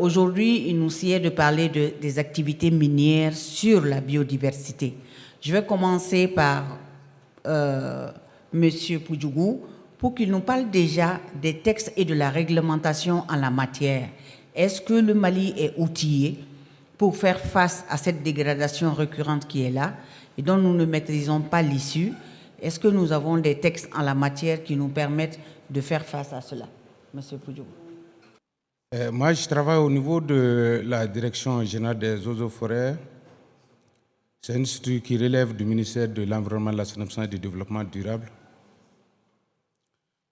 aujourd'hui, il nous sied de parler des activités minières sur la biodiversité. Je vais commencer par Monsieur Poudjougou pour qu'il nous parle déjà des textes et de la réglementation en la matière. Est-ce que le Mali est outillé pour faire face à cette dégradation récurrente qui est là et dont nous ne maîtrisons pas l'issue? Est-ce que nous avons des textes en la matière qui nous permettent de faire face à cela? Monsieur Poudjougou. Moi, je travaille au niveau de la Direction générale des eaux et forêts. C'est un institut qui relève du ministère de l'Environnement, de l'Assainissement et du Développement durable.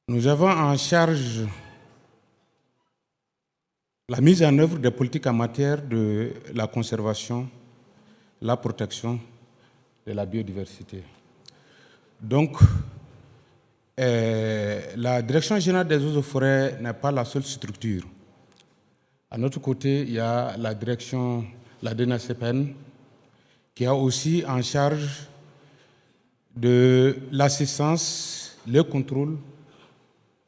Nous avons en charge la mise en œuvre des politiques en matière de la conservation, la protection de la biodiversité. Donc, la Direction générale des eaux et forêts n'est pas la seule structure. À notre côté, il y a la direction, la DNACPN, qui a aussi en charge de l'assistance, le contrôle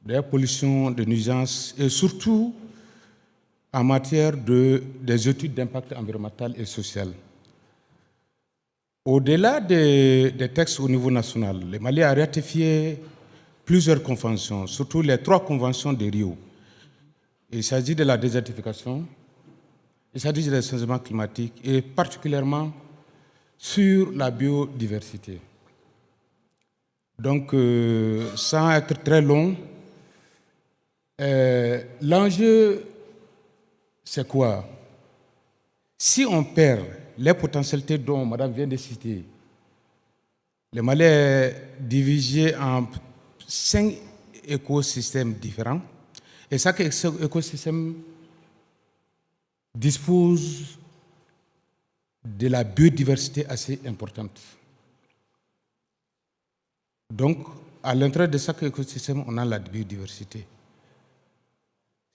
des pollutions, des nuisances et surtout en matière des études d'impact environnemental et social. Au-delà des textes au niveau national, le Mali a ratifié plusieurs conventions, surtout les 3 conventions de Rio. Il s'agit de la désertification, il s'agit des changements climatiques et particulièrement sur la biodiversité. Donc, sans être très long, l'enjeu, c'est quoi? Si on perd les potentialités dont Madame vient de citer, le Mali est divisé en 5 écosystèmes différents. Et chaque écosystème dispose de la biodiversité assez importante. Donc, à l'intérieur de chaque écosystème, on a la biodiversité.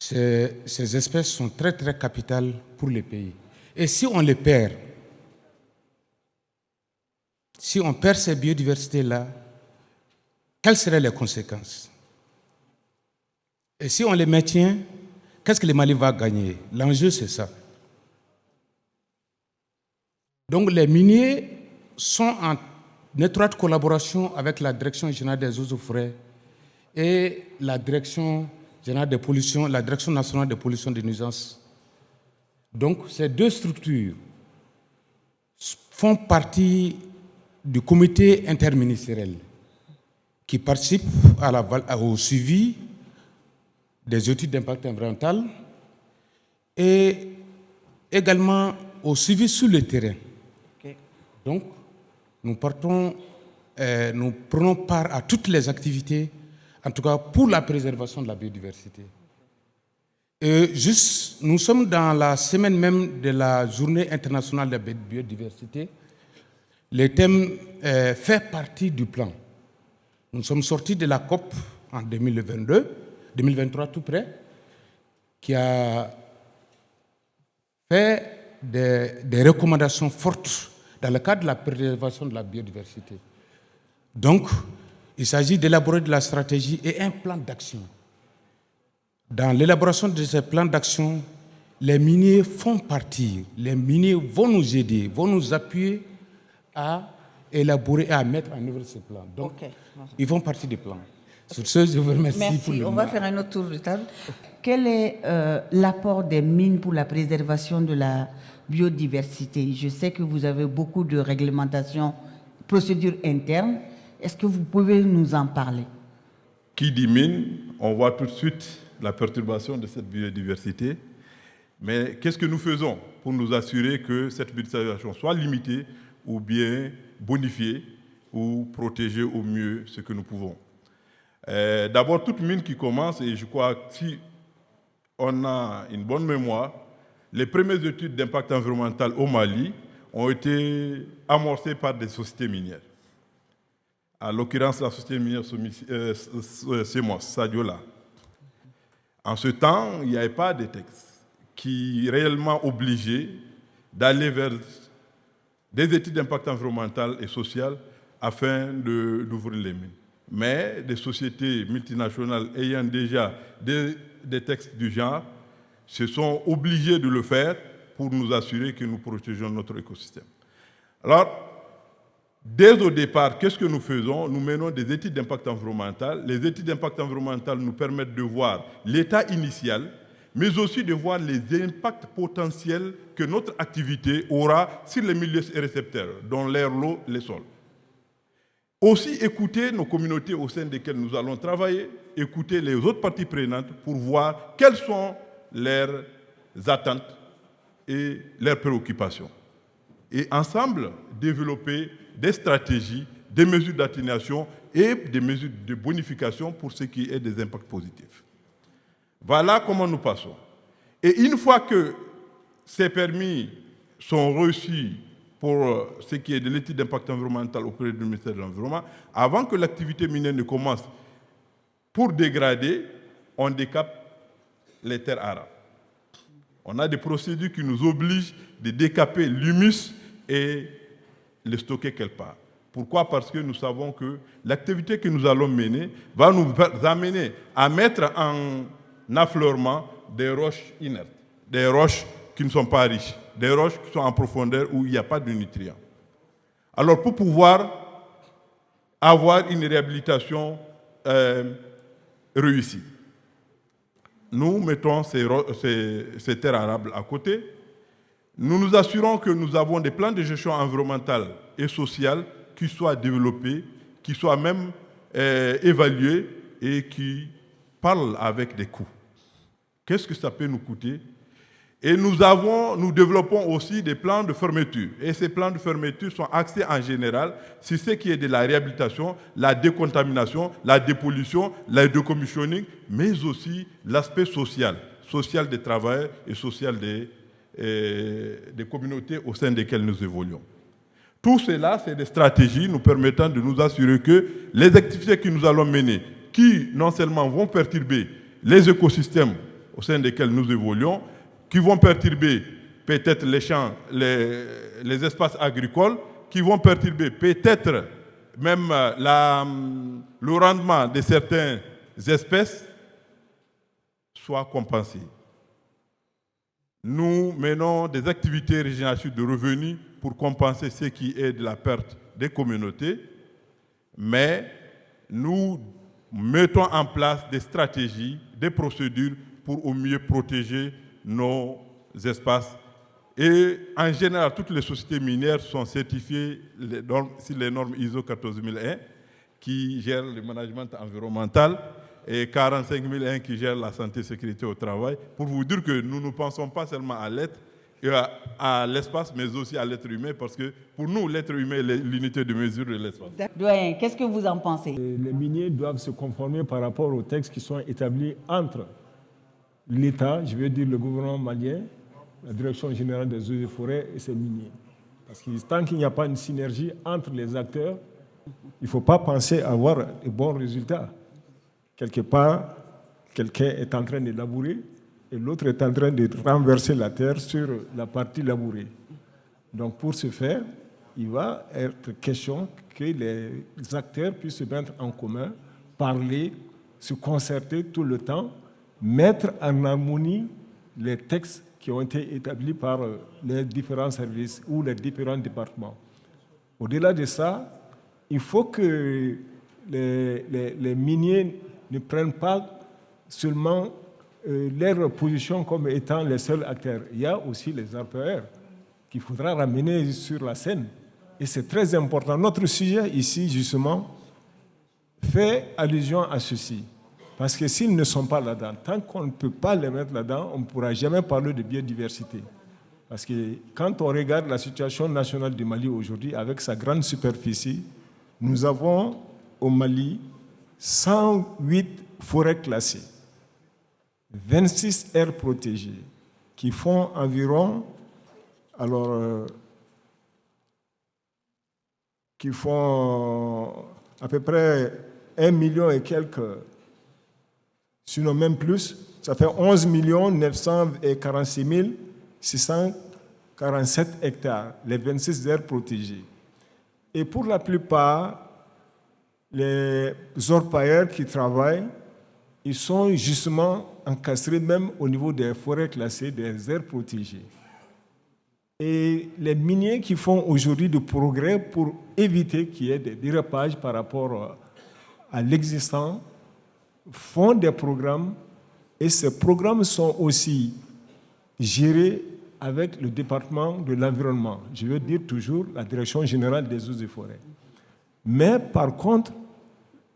Ces espèces sont très, très capitales pour les pays. Et si on les perd, si on perd ces biodiversités-là, quelles seraient les conséquences? Et si on les maintient, qu'est-ce que le Mali va gagner? L'enjeu, c'est ça. Donc, les miniers sont en étroite collaboration avec la Direction générale des eaux et forêts et la Direction générale des pollutions, la Direction nationale des pollutions des nuisances. Donc, ces 2 structures font partie du comité interministériel qui participe au suivi des études d'impact environnemental et également au suivi sur le terrain. Okay. Donc, nous prenons part à toutes les activités, en tout cas pour la préservation de la biodiversité. Et nous sommes dans la semaine même de la Journée internationale de la biodiversité. Le thème fait partie du plan. Nous sommes sortis de la COP en 2023 tout près, qui a fait des recommandations fortes dans le cadre de la préservation de la biodiversité. Donc, il s'agit d'élaborer de la stratégie et un plan d'action. Dans l'élaboration de ces plans d'action, les miniers font partie, les miniers vont nous aider, vont nous appuyer à élaborer et à mettre en œuvre ces plans. Donc, ils font partie des plans. Sur ce, je vous remercie. Merci. On va faire un autre tour de table. Quel est l'apport des mines pour la préservation de la biodiversité? Je sais que vous avez beaucoup de réglementations, procédures internes. Est-ce que vous pouvez nous en parler? Qui dit mine, on voit tout de suite la perturbation de cette biodiversité. Mais qu'est-ce que nous faisons pour nous assurer que cette biodiversité soit limitée ou bien bonifiée ou protéger au mieux ce que nous pouvons? D'abord, toute mine qui commence, et je crois que si on a une bonne mémoire, les premières études d'impact environnemental au Mali ont été amorcées par des sociétés minières. À l'occurrence, la société minière c'est moi, Sadiola. En ce temps, il n'y avait pas de texte qui réellement obligeait d'aller vers des études d'impact environnemental et social afin d'ouvrir les mines. Mais des sociétés multinationales ayant déjà des textes du genre se sont obligés de le faire pour nous assurer que nous protégeons notre écosystème. Alors, dès au départ, qu'est-ce que nous faisons? Nous menons des études d'impact environnemental. Les études d'impact environnemental nous permettent de voir l'état initial, mais aussi de voir les impacts potentiels que notre activité aura sur les milieux récepteurs, dont l'air, l'eau, les sols. Aussi écouter nos communautés au sein desquelles nous allons travailler, écouter les autres parties prenantes pour voir quelles sont leurs attentes et leurs préoccupations. Et ensemble, développer des stratégies, des mesures d'atténuation et des mesures de bonification pour ce qui est des impacts positifs. Voilà comment nous passons. Et une fois que ces permis sont reçus pour ce qui est de l'étude d'impact environnemental auprès du ministère de l'Environnement, avant que l'activité minière ne commence, pour dégrader, on décape les terres arables. On a des procédures qui nous obligent de décaper l'humus et le stocker quelque part. Pourquoi? Parce que nous savons que l'activité que nous allons mener va nous amener à mettre en affleurement des roches inertes, des roches qui ne sont pas riches, des roches qui sont en profondeur où il n'y a pas de nutriments. Alors pour pouvoir avoir une réhabilitation réussie, nous mettons ces terres arables à côté. Nous nous assurons que nous avons des plans de gestion environnementale et sociale qui soient développés, qui soient même évalués et qui parlent avec des coûts. Qu'est-ce que ça peut nous coûter? Et nous développons aussi des plans de fermeture. Et ces plans de fermeture sont axés en général sur ce qui est de la réhabilitation, la décontamination, la dépollution, le décommissioning, mais aussi l'aspect social des travailleurs et social des communautés au sein desquelles nous évoluons. Tout cela, c'est des stratégies nous permettant de nous assurer que les activités que nous allons mener, qui non seulement vont perturber les écosystèmes au sein desquels nous évoluons, qui vont perturber peut-être les champs, les espaces agricoles, qui vont perturber peut-être même le rendement de certaines espèces, soient compensés. Nous menons des activités régénératives de revenus pour compenser ce qui est de la perte des communautés, mais nous mettons en place des stratégies, des procédures pour au mieux protéger nos espaces. Et en général, toutes les sociétés minières sont certifiées sur les normes ISO 14001 qui gèrent le management environnemental et 45001 qui gèrent la santé et sécurité au travail, pour vous dire que nous ne pensons pas seulement à l'être et à l'espace, mais aussi à l'être humain, parce que pour nous, l'être humain est l'unité de mesure de l'espace. Doyen, qu'est-ce que vous en pensez? Les miniers doivent se conformer par rapport aux textes qui sont établis entre l'État, je veux dire le gouvernement malien, la Direction générale des eaux et forêts et ses miniers. Parce que tant qu'il n'y a pas une synergie entre les acteurs, il ne faut pas penser avoir de bons résultats. Quelque part, quelqu'un est en train de labourer et l'autre est en train de renverser la terre sur la partie labourée. Donc pour ce faire, il va être question que les acteurs puissent se mettre en commun, parler, se concerter tout le temps, mettre en harmonie les textes qui ont été établis par les différents services ou les différents départements. Au-delà de ça, il faut que les miniers ne prennent pas seulement leur position comme étant les seuls acteurs. Il y a aussi les employeurs qu'il faudra ramener sur la scène. Et c'est très important. Notre sujet ici, justement, fait allusion à ceci. Parce que s'ils ne sont pas là-dedans, tant qu'on ne peut pas les mettre là-dedans, on ne pourra jamais parler de biodiversité. Parce que quand on regarde la situation nationale du Mali aujourd'hui, avec sa grande superficie, nous avons au Mali 108 forêts classées, 26 aires protégées, qui font environ, qui font à peu près 1 million et quelques, sinon même plus, ça fait 11 946 647 hectares, les 26 aires protégées. Et pour la plupart, les orpailleurs qui travaillent, ils sont justement encastrés même au niveau des forêts classées, des aires protégées. Et les miniers qui font aujourd'hui de progrès pour éviter qu'il y ait des dérapages par rapport à l'existant font des programmes, et ces programmes sont aussi gérés avec le département de l'environnement. Je veux dire toujours la Direction générale des eaux et forêts. Mais par contre,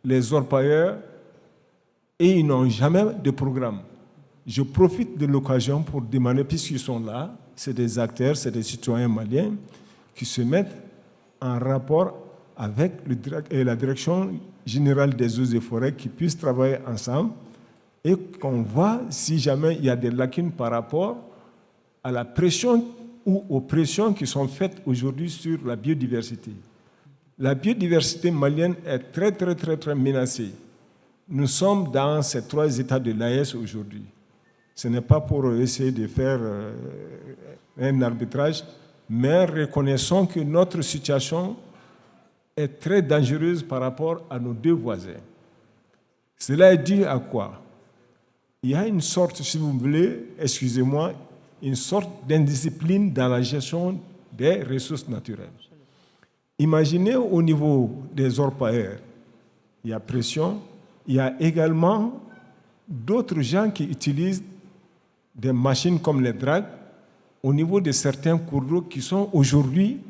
les orpailleurs, ils n'ont jamais de programme. Je profite de l'occasion pour demander, puisqu'ils sont là, c'est des acteurs, c'est des citoyens maliens qui se mettent en rapport avec la Direction générale des eaux et forêts, qui puissent travailler ensemble et qu'on voit si jamais il y a des lacunes par rapport à la pression ou aux pressions qui sont faites aujourd'hui sur la biodiversité. La biodiversité malienne est très, très, très, très menacée. Nous sommes dans ces 3 états de l'AES aujourd'hui. Ce n'est pas pour essayer de faire un arbitrage, mais reconnaissons que notre situation est très dangereuse par rapport à nos 2 voisins. Cela est dû à quoi? Il y a une sorte, si vous voulez, excusez-moi, une sorte d'indiscipline dans la gestion des ressources naturelles. Imaginez au niveau des orpailleurs, il y a pression, il y a également d'autres gens qui utilisent des machines comme les dragues au niveau de certains cours d'eau qui sont aujourd'hui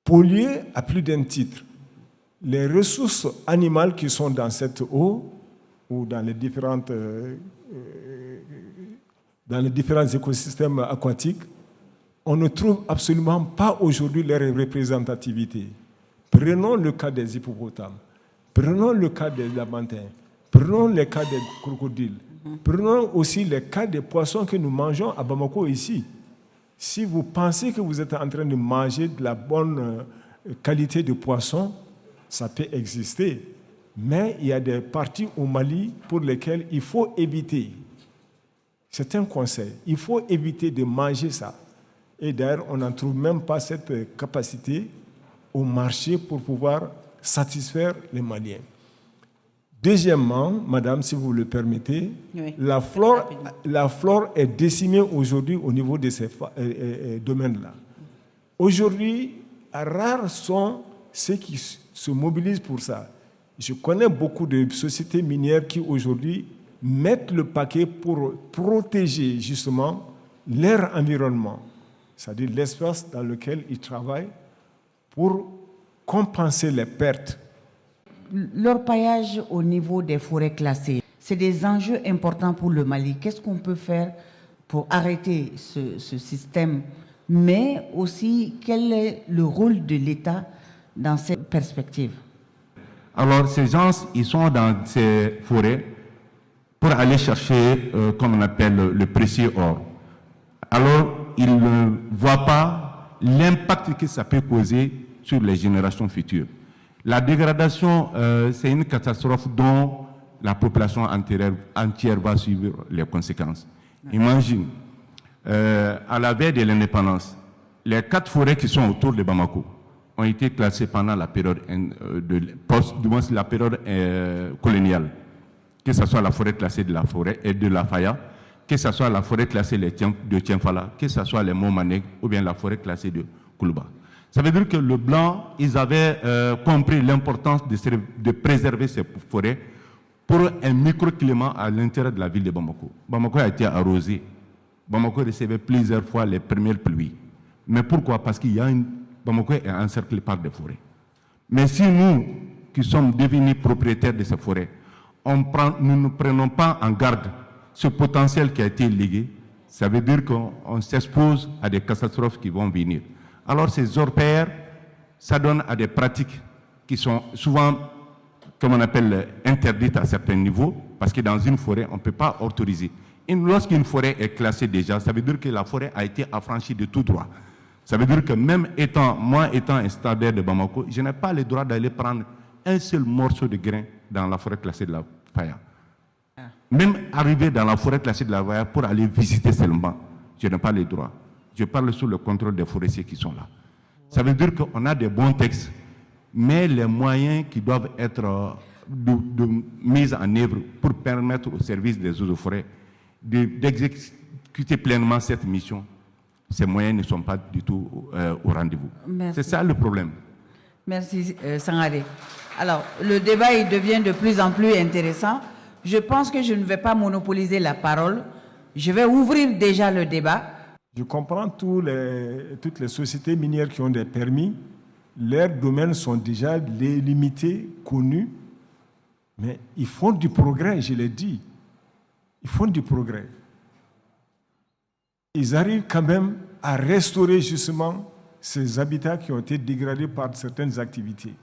pollués à plus d'un titre. Les ressources animales qui sont dans cette eau ou dans les différents écosystèmes aquatiques, on ne trouve absolument pas aujourd'hui leur représentativité. Prenons le cas des hippopotames, prenons le cas des lamantins, prenons le cas des crocodiles, prenons aussi le cas des poissons que nous mangeons à Bamako ici. Si vous pensez que vous êtes en train de manger de la bonne qualité de poisson, ça peut exister. Mais il y a des parties au Mali pour lesquelles il faut éviter. C'est un conseil. Il faut éviter de manger ça. Et d'ailleurs, on n'en trouve même pas cette capacité au marché pour pouvoir satisfaire les Maliens. Deuxièmement, madame, si vous le permettez, oui, la flore est décimée aujourd'hui au niveau de ces domaines-là. Aujourd'hui, rares sont ceux qui se mobilisent pour ça. Je connais beaucoup de sociétés minières qui aujourd'hui mettent le paquet pour protéger justement leur environnement, c'est-à-dire l'espace dans lequel ils travaillent pour compenser les pertes. L'orpaillage au niveau des forêts classées, c'est des enjeux importants pour le Mali. Qu'est-ce qu'on peut faire pour arrêter ce système? Mais aussi, quel est le rôle de l'État dans cette perspective? Alors, ces gens, ils sont dans ces forêts pour aller chercher, comme on appelle, le précieux or. Alors, ils ne voient pas l'impact que ça peut causer sur les générations futures. La dégradation, c'est une catastrophe dont la population entière va suivre les conséquences. Imagine, à la veille de l'indépendance, les 4 forêts qui sont autour de Bamako ont été classées pendant la période, la période coloniale, que ce soit la forêt classée de la forêt et de la Faya, que ce soit la forêt classée de Tienfala, que ce soit les monts Maneg ou bien la forêt classée de Koulouba. Ça veut dire que le blanc, ils avaient compris l'importance de préserver ces forêts pour un microclimat à l'intérieur de la ville de Bamako. Bamako a été arrosé. Bamako recevait plusieurs fois les premières pluies. Mais pourquoi? Parce qu'il y a Bamako est encerclé par des forêts. Mais si nous, qui sommes devenus propriétaires de ces forêts, nous ne prenons pas en garde ce potentiel qui a été légué, ça veut dire qu'on s'expose à des catastrophes qui vont venir. Alors ces orpailleurs, ça donne à des pratiques qui sont souvent, comme on appelle, interdites à certains niveaux, parce que dans une forêt, on ne peut pas autoriser. Lorsqu'une forêt est classée déjà, ça veut dire que la forêt a été affranchie de tout droit. Ça veut dire que même moi étant un stadaire de Bamako, je n'ai pas le droit d'aller prendre un seul morceau de grain dans la forêt classée de la Faya. Même arriver dans la forêt classée de la Faya pour aller visiter seulement, je n'ai pas le droit. Je parle sous le contrôle des forestiers qui sont là. Ça veut dire qu'on a des bons textes, mais les moyens qui doivent être de mise en œuvre pour permettre au service des eaux et forêts d'exécuter pleinement cette mission, ces moyens ne sont pas du tout au rendez-vous. C'est ça le problème. Merci, Sangaré. Alors, le débat il devient de plus en plus intéressant. Je pense que je ne vais pas monopoliser la parole. Je vais ouvrir déjà le débat. Je comprends toutes les sociétés minières qui ont des permis. Leurs domaines sont déjà limités, connus. Mais ils font du progrès, je l'ai dit. Ils font du progrès. Ils arrivent quand même à restaurer justement ces habitats qui ont été dégradés par certaines activités.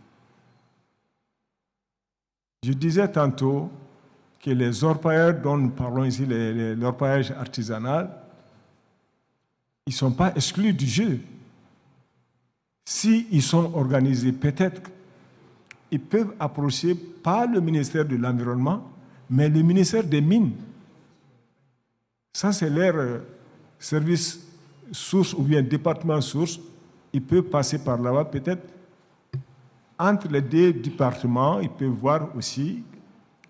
Je disais tantôt que les orpailleurs dont nous parlons ici, l'orpaillage artisanal, ils ne sont pas exclus du jeu. S'ils sont organisés, peut-être, ils peuvent approcher pas le ministère de l'Environnement, mais le ministère des Mines. Ça, c'est leur service source ou bien département source. Ils peuvent passer par là-bas, peut-être. Entre les deux départements, ils peuvent voir aussi,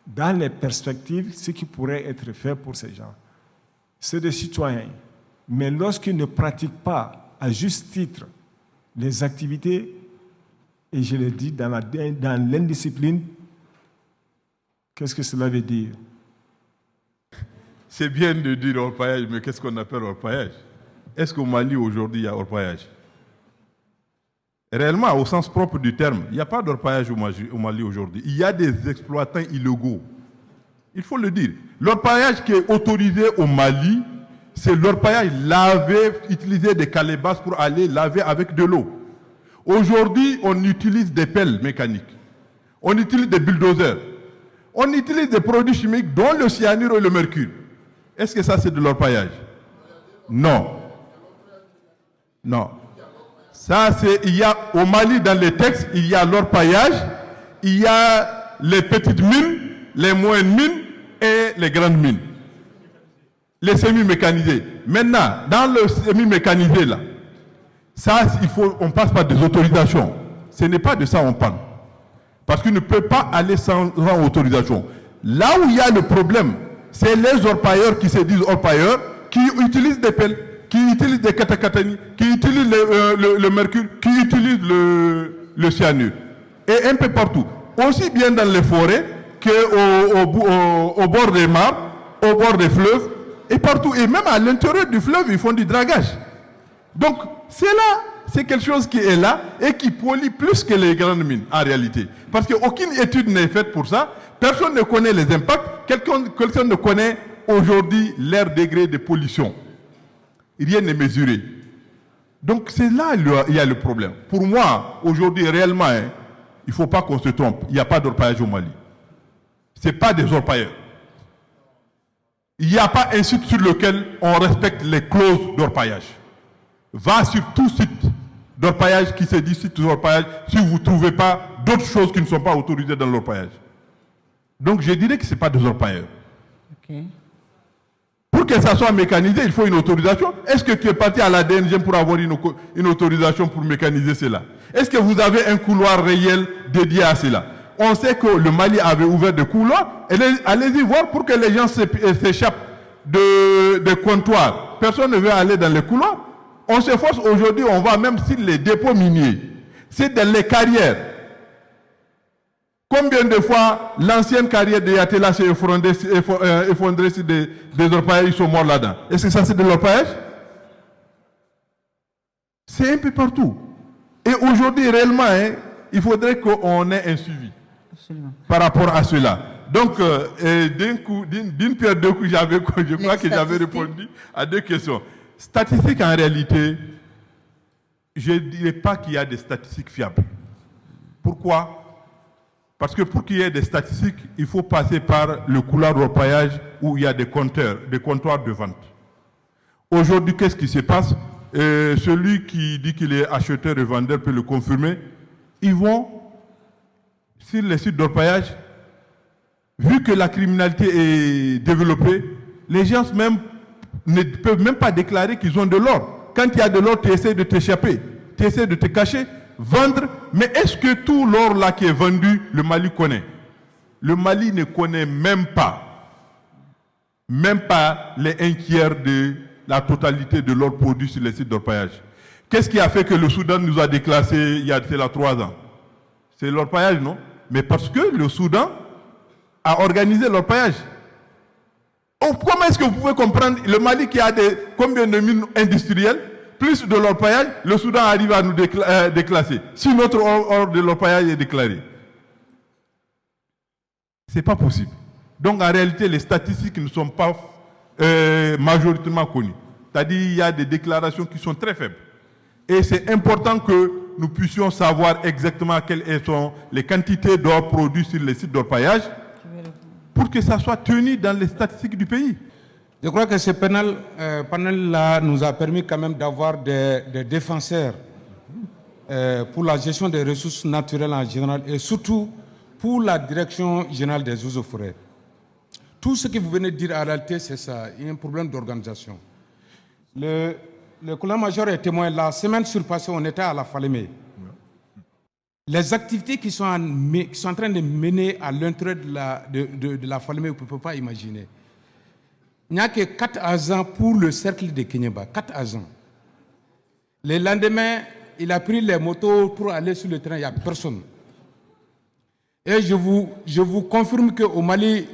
dans les perspectives, ce qui pourrait être fait pour ces gens. C'est des citoyens. Mais lorsqu'ils ne pratiquent pas, à juste titre, les activités, et je l'ai dit, dans l'indiscipline, qu'est-ce que cela veut dire? C'est bien de dire orpaillage, mais qu'est-ce qu'on appelle orpaillage? Est-ce qu'au Mali, aujourd'hui, il y a orpaillage? Réellement, au sens propre du terme, il n'y a pas d'orpaillage au Mali aujourd'hui. Il y a des exploitants illégaux. Il faut le dire. L'orpaillage qui est autorisé au Mali, c'est l'orpaillage lavé, utiliser des calebasses pour aller laver avec de l'eau. Aujourd'hui, on utilise des pelles mécaniques. On utilise des bulldozers. On utilise des produits chimiques dont le cyanure et le mercure. Est-ce que ça, c'est de l'orpaillage? Non. Non. Ça, il y a au Mali, dans les textes, il y a l'orpaillage, il y a les petites mines, les moyennes mines et les grandes mines. Les semi-mécanisés. Maintenant, dans le semi-mécanisé, là, ça, on passe par des autorisations. Ce n'est pas de ça qu'on parle. Parce qu'il ne peut pas aller sans autorisation. Là où il y a le problème, c'est les orpailleurs qui se disent orpailleurs, qui utilisent des pelles, qui utilisent des katakatani, qui utilisent le mercure, qui utilisent le cyanure. Et un peu partout. Aussi bien dans les forêts qu'au bord des mares, au bord des fleuves, et partout. Et même à l'intérieur du fleuve, ils font du dragage. Donc, c'est quelque chose qui est là et qui pollue plus que les grandes mines, en réalité. Parce qu'aucune étude n'est faite pour ça. Personne ne connaît les impacts. Quelqu'un ne connaît aujourd'hui leur degré de pollution. Rien n'est mesuré. Donc, c'est là qu'il y a le problème. Pour moi, aujourd'hui, réellement, il ne faut pas qu'on se trompe. Il n'y a pas d'orpaillage au Mali. Ce n'est pas des orpailleurs. Il n'y a pas un site sur lequel on respecte les clauses d'orpaillage. Va sur tout site d'orpaillage qui se dit site d'orpaillage si vous ne trouvez pas d'autres choses qui ne sont pas autorisées dans l'orpaillage. Donc je dirais que ce n'est pas des orpailleurs. Okay. Pour que ça soit mécanisé, il faut une autorisation. Est-ce que tu es parti à la DNG pour avoir une autorisation pour mécaniser cela? Est-ce que vous avez un couloir réel dédié à cela? On sait que le Mali avait ouvert des couloirs. Allez-y voir pour que les gens s'échappent des comptoirs. Personne ne veut aller dans les couloirs. On s'efforce aujourd'hui, on va même sur les dépôts miniers. C'est dans les carrières. Combien de fois l'ancienne carrière de Yatela s'est effondrée sur des orpailleurs, ils sont morts là-dedans? Est-ce que ça c'est de l'orpaillage? C'est un peu partout. Et aujourd'hui, réellement, il faudrait qu'on ait un suivi. Absolument. Par rapport à cela. Donc, d'une pierre deux coups, je crois que j'avais répondu à deux questions. Statistiques, en réalité, je ne dirais pas qu'il y a des statistiques fiables. Pourquoi? Parce que pour qu'il y ait des statistiques, il faut passer par le couloir d'orpaillage où il y a des comptoirs de vente. Aujourd'hui, qu'est-ce qui se passe? Celui qui dit qu'il est acheteur et vendeur peut le confirmer. Ils vont sur les sites d'orpaillage. Vu que la criminalité est développée, les gens ne peuvent même pas déclarer qu'ils ont de l'or. Quand il y a de l'or, tu essaies de t'échapper, tu essaies de te cacher, vendre. Mais est-ce que tout l'or là qui est vendu, le Mali connaît? Le Mali ne connaît même pas les 1/3 de la totalité de l'or produit sur les sites d'orpaillage. Qu'est-ce qui a fait que le Soudan nous a déclassés il y a 3 ans? C'est l'orpaillage, non? Mais parce que le Soudan a organisé l'orpaillage. Comment est-ce que vous pouvez comprendre le Mali qui a combien de mines industrielles, plus de l'orpaillage, le Soudan arrive à nous déclasser si notre or de l'orpaillage est déclaré? Ce n'est pas possible. Donc en réalité, les statistiques ne sont pas majoritairement connues. C'est-à-dire qu'il y a des déclarations qui sont très faibles. Et c'est important que nous puissions savoir exactement quelles sont les quantités d'or produits sur les sites d'orpaillage pour que ça soit tenu dans les statistiques du pays. Je crois que ce panel-là nous a permis quand même d'avoir des défenseurs pour la gestion des ressources naturelles en général et surtout pour la direction générale des eaux et forêts. Tout ce que vous venez de dire en réalité, c'est ça. Il y a un problème d'organisation. Le colonel-major est témoin. La semaine surpassée, on était à la Falémé. Les activités qui sont en train de mener à l'intérieur de la Falémé, vous ne pouvez pas imaginer. Il n'y a que 4 agents pour le cercle de Kenyeba. 4 agents. Le lendemain, il a pris les motos pour aller sur le terrain. Il n'y a personne. Et je vous confirme qu'au Mali,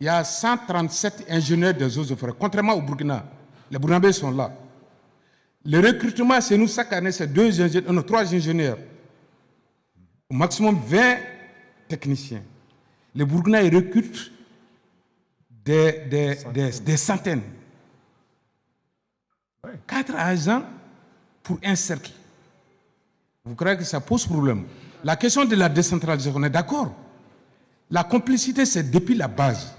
il y a 137 ingénieurs des eaux et forêts. Contrairement au Burkina, les Burkinabés sont là. Le recrutement, c'est nous, chaque année, c'est 3 ingénieurs. Au maximum 20 techniciens. Les Burkina, ils recrutent des centaines. 4 agents pour un cercle. Vous croyez que ça pose problème? La question de la décentralisation, on est d'accord. La complicité, c'est depuis la base.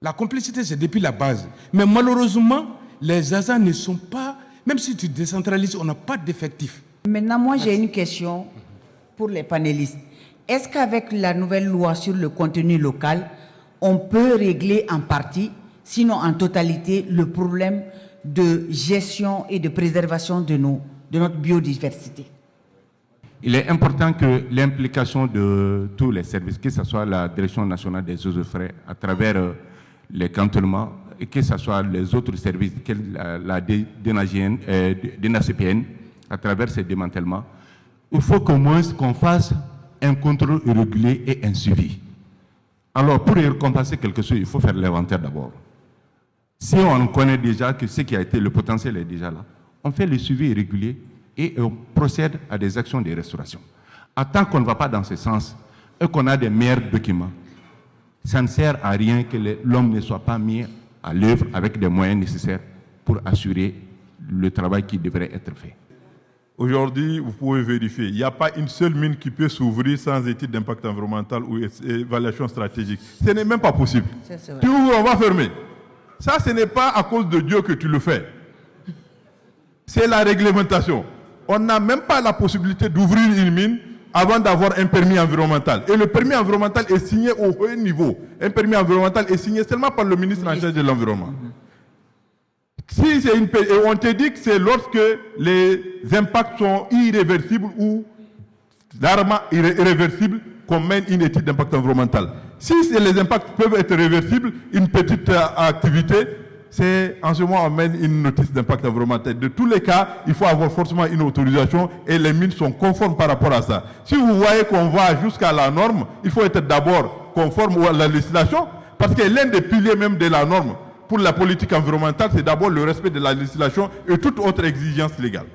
La complicité, c'est depuis la base. Mais malheureusement, les agents ne sont pas... Même si tu décentralises, on n'a pas d'effectifs. Maintenant, moi, j'ai une question pour les panélistes. Est-ce qu'avec la nouvelle loi sur le contenu local, on peut régler en partie, sinon en totalité, le problème de gestion et de préservation de notre biodiversité? Il est important que l'implication de tous les services, que ce soit la Direction nationale des eaux et forêts, à travers les cantonnements, et que ce soit les autres services, la DNACPN, à travers ces démantèlements, il faut qu'au moins qu'on fasse un contrôle régulier et un suivi. Alors, pour récompenser quelque chose, il faut faire l'inventaire d'abord. Si on connaît déjà que ce qui a été, le potentiel est déjà là, on fait le suivi régulier et on procède à des actions de restauration. Tant qu'on ne va pas dans ce sens et qu'on a des meilleurs documents, ça ne sert à rien que l'homme ne soit pas mis à l'œuvre avec des moyens nécessaires pour assurer le travail qui devrait être fait. Aujourd'hui, vous pouvez vérifier, il n'y a pas une seule mine qui peut s'ouvrir sans étude d'impact environnemental ou évaluation stratégique. Ce n'est même pas possible. Tu ouvres, on va fermer. Ça, ce n'est pas à cause de Dieu que tu le fais. C'est la réglementation. On n'a même pas la possibilité d'ouvrir une mine avant d'avoir un permis environnemental. Et le permis environnemental est signé au haut niveau. Un permis environnemental est signé seulement par le ministre en charge de l'environnement. Si c'est et on te dit que c'est lorsque les impacts sont irréversibles ou rarement irréversibles qu'on mène une étude d'impact environnemental. Si les impacts peuvent être réversibles, une petite activité, c'est en ce moment on mène une notice d'impact environnemental. De tous les cas, il faut avoir forcément une autorisation et les mines sont conformes par rapport à ça. Si vous voyez qu'on va jusqu'à la norme, il faut être d'abord conforme à la législation parce que l'un des piliers même de la norme pour la politique environnementale, c'est d'abord le respect de la législation et toute autre exigence légale.